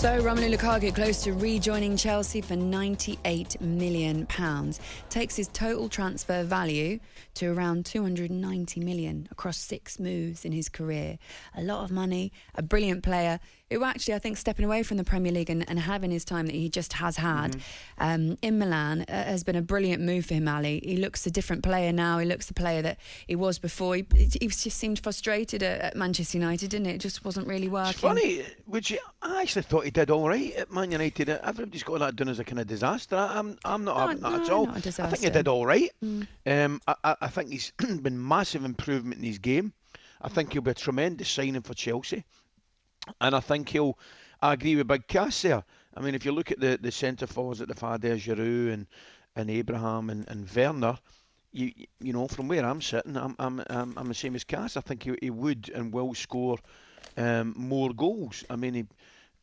So Romelu Lukaku close to rejoining Chelsea for £98 million. Takes his total transfer value to around £290 million across 6 moves in his career. A lot of money, a brilliant player who actually, I think, stepping away from the Premier League and having his time that he just has had in Milan has been a brilliant move for him, Ali. He looks a different player now. He looks the player that he was before. He just seemed frustrated at Manchester United, didn't it? It just wasn't really working. It's funny, I actually thought he did all right at Man United. Everybody's got that done as a kind of disaster. I'm not having that at all. Not a disaster. I think he did all right. I think he's been massive improvement in his game. I think he'll be a tremendous signing for Chelsea. And I think I agree with Big Cass there. I mean, if you look at the centre forwards that they've had there, Giroud and Abraham and Werner, you know, from where I'm sitting, I'm the same as Cass. I think he would and will score more goals. I mean,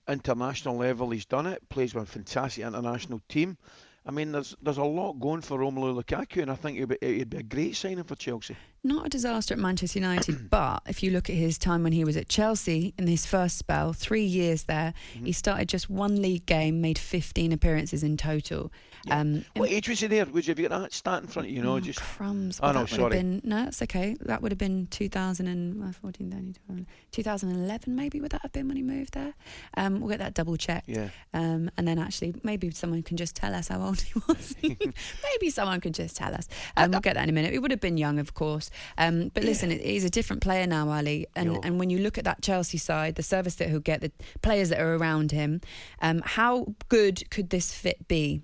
international level, he's done it. Plays with a fantastic international team. I mean, there's a lot going for Romelu Lukaku, and I think it'd be a great signing for Chelsea. Not a disaster at Manchester United, but if you look at his time when he was at Chelsea in his first spell, 3 years there, he started just 1 league game, made 15 appearances in total. Yeah. What age was he there? Would you have got that stat in front of you? Oh, just crumbs. Oh, no, sorry. No, that's okay. That would have been 2011 maybe, would that have been when he moved there? We'll get that double checked. Yeah. And then actually, maybe someone can just tell us how old he was. Maybe someone can just tell us. We'll get that in a minute. He would have been young, of course. But listen, he's a different player now, Ali. And when you look at that Chelsea side, the service that he'll get, the players that are around him, how good could this fit be?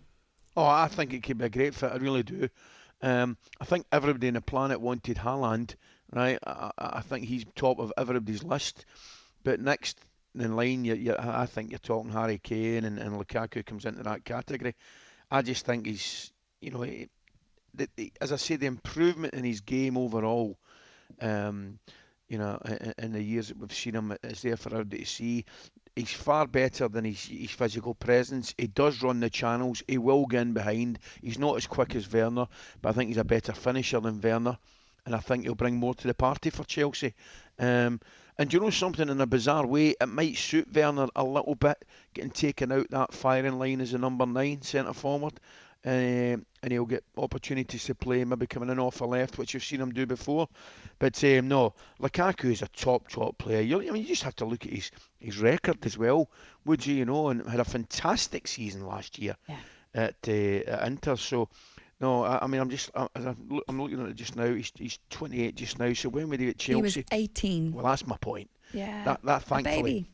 Oh, I think it could be a great fit. I really do. I think everybody on the planet wanted Haaland, right? I think he's top of everybody's list. But next in line, I think you're talking Harry Kane and Lukaku comes into that category. I just think he's, as I say, the improvement in his game overall, in the years that we've seen him, is there for everybody to see. He's far better than his physical presence. He does run the channels. He will get in behind. He's not as quick as Werner, but I think he's a better finisher than Werner. And I think he'll bring more to the party for Chelsea. And you know something, in a bizarre way, it might suit Werner a little bit, getting taken out that firing line as a number 9 centre forward. And he'll get opportunities to play, maybe coming in off the left, which you've seen him do before. But no, Lukaku is a top player. You just have to look at his record as well, would you? And had a fantastic season last year at Inter. So no, I'm looking at it just now. He's 28 just now. So when were he at Chelsea? He was 18. Well, that's my point. Yeah, that thankfully, a baby.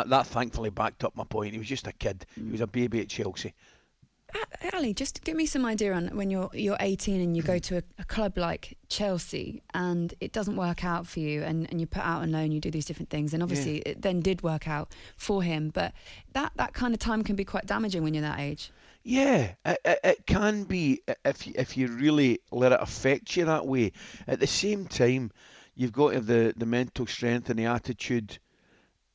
That thankfully backed up my point. He was just a kid. He was a baby at Chelsea. Ali, just give me some idea on when you're 18 and you go to a club like Chelsea and it doesn't work out for you and you put out on loan, you do these different things, and obviously it then did work out for him, but that kind of time can be quite damaging when you're that age. Yeah, it can be if you really let it affect you that way. At the same time, you've got to have the mental strength and the attitude,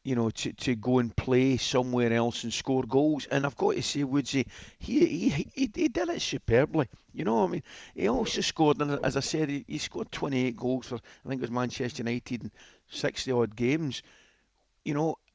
to go and play somewhere else and score goals. And I've got to say, Woodsy, he did it superbly. I mean, he also scored, and as I said, he scored 28 goals for, I think it was Manchester United in 60 odd games.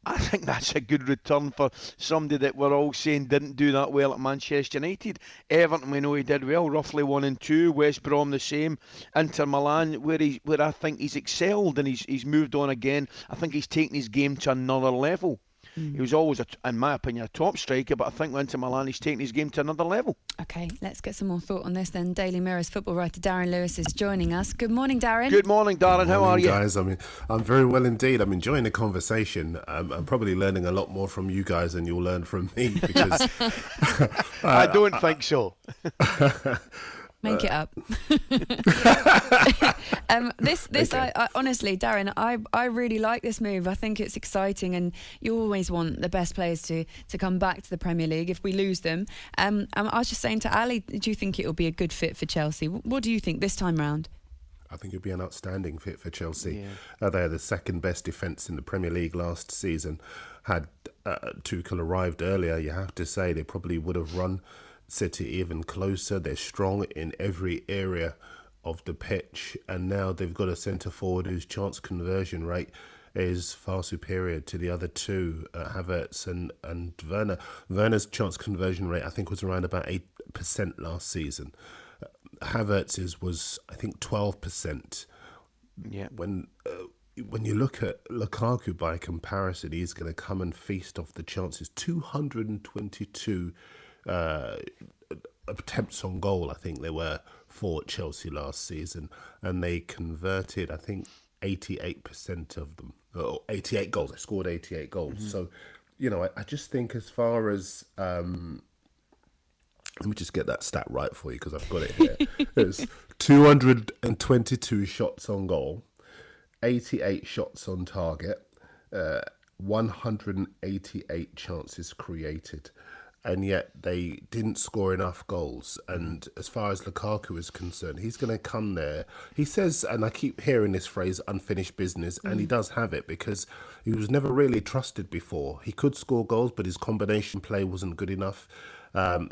I think that's a good return for somebody that we're all saying didn't do that well at Manchester United. Everton, we know he did well, roughly 1 and 2. West Brom the same. Inter Milan, where I think he's excelled and he's moved on again. I think he's taken his game to another level. He was always, in my opinion, a top striker, but I think Inter Milan, he's taken his game to another level. Okay, let's get some more thought on this then. Daily Mirror's football writer Darren Lewis is joining us. Good morning, Darren. Good morning, Darren. How are you? Guys, I'm very well indeed. I'm enjoying the conversation. I'm probably learning a lot more from you guys than you'll learn from me because I don't think so. Make it up. I honestly, Darren, I really like this move. I think it's exciting, and you always want the best players to come back to the Premier League if we lose them. I was just saying to Ali, do you think it will be a good fit for Chelsea? What do you think this time round? I think it'll be an outstanding fit for Chelsea. Yeah. They are the second best defence in the Premier League last season. Had Tuchel arrived earlier, you have to say they probably would have run City even closer. They're strong in every area of the pitch, and now they've got a centre forward whose chance conversion rate is far superior to the other two, Havertz and Werner. Werner's chance conversion rate, I think, was around about 8% last season. Havertz's was, I think, 12%. Yeah. When you look at Lukaku by comparison, he's going to come and feast off the chances. 222 attempts on goal, I think there were for Chelsea last season, and they converted, I think, 88% of them. 88 goals. They scored 88 goals. Mm-hmm. So, I just think as far as... let me just get that stat right for you because I've got it here. There's 222 shots on goal, 88 shots on target, 188 chances created, and yet they didn't score enough goals. And as far as Lukaku is concerned, he's going to come there. He says, and I keep hearing this phrase, unfinished business, and he does have it because he was never really trusted before. He could score goals, but his combination play wasn't good enough.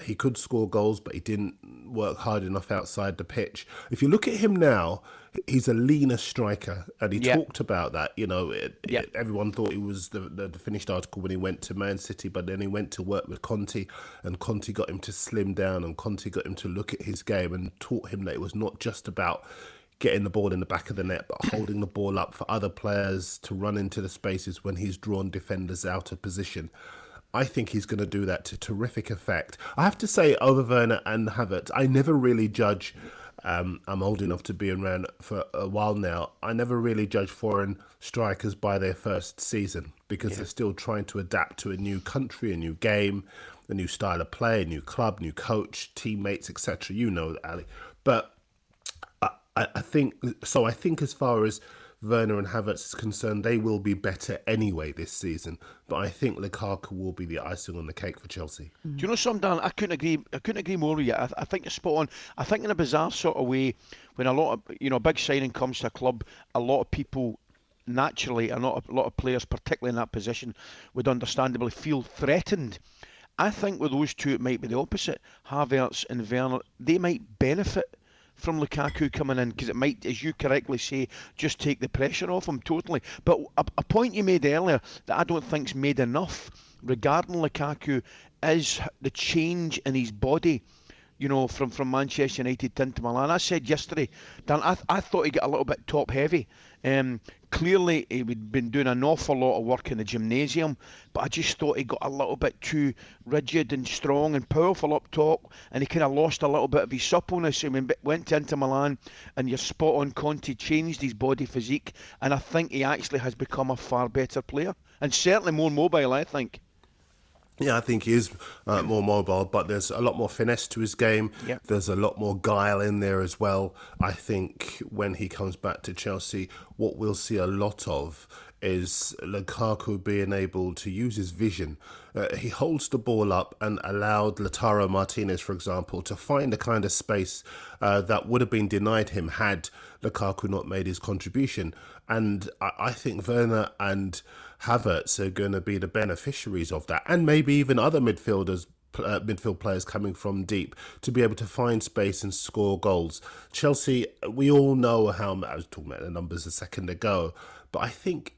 He could score goals, but he didn't work hard enough outside the pitch. If you look at him now, he's a leaner striker, and he talked about that. Everyone thought he was the finished article when he went to Man City, but then he went to work with Conte, and Conte got him to slim down, and Conte got him to look at his game and taught him that it was not just about getting the ball in the back of the net, but holding the ball up for other players to run into the spaces when he's drawn defenders out of position. I think he's going to do that to terrific effect. I have to say, over Werner and Havertz, I never really judge, I'm old enough to be around for a while now, I never really judge foreign strikers by their first season because they're still trying to adapt to a new country, a new game, a new style of play, a new club, new coach, teammates, etc. You know, Ali. But I think as far as Werner and Havertz is concerned, they will be better anyway this season. But I think Lukaku will be the icing on the cake for Chelsea. Do you know something, Dan? I couldn't agree more with you. I think you're spot on. I think in a bizarre sort of way, when a lot of big signing comes to a club, a lot of people naturally, a lot of players, particularly in that position, would understandably feel threatened. I think with those two, it might be the opposite. Havertz and Werner, they might benefit from Lukaku coming in because it might, as you correctly say, just take the pressure off him totally. But a point you made earlier that I don't think's made enough regarding Lukaku is the change in his body, from Manchester United into Milan. I said yesterday, Dan, I thought he got a little bit top heavy. Clearly, he'd been doing an awful lot of work in the gymnasium, but I just thought he got a little bit too rigid and strong and powerful up top, and he kind of lost a little bit of his suppleness. He went into Milan, and you're spot on, Conte changed his body physique, and I think he actually has become a far better player, and certainly more mobile, I think. Yeah, I think he is more mobile, but there's a lot more finesse to his game. Yep. There's a lot more guile in there as well. I think when he comes back to Chelsea, what we'll see a lot of is Lukaku being able to use his vision. He holds the ball up and allowed Lautaro Martinez, for example, to find the kind of space that would have been denied him had Lukaku not made his contribution. And I think Werner and Havertz are going to be the beneficiaries of that, and maybe even other midfield players coming from deep to be able to find space and score goals. Chelsea, we all know how, I was talking about the numbers a second ago, but I think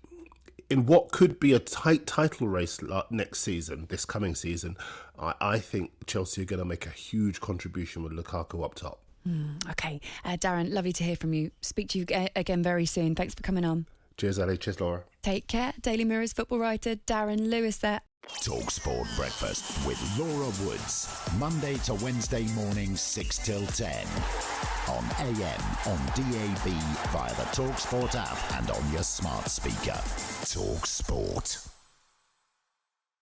in what could be a tight title race next season, this coming season, I think Chelsea are going to make a huge contribution with Lukaku up top. Okay. Darren, lovely to hear from you. Speak to you again very soon. Thanks for coming on. Cheers, Ali. Cheers, Laura. Take care. Daily Mirror's football writer Darren Lewis there. talkSPORT Breakfast with Laura Woods. Monday to Wednesday mornings 6 till 10. On AM, on DAB, via the talkSPORT app and on your smart speaker. talkSPORT.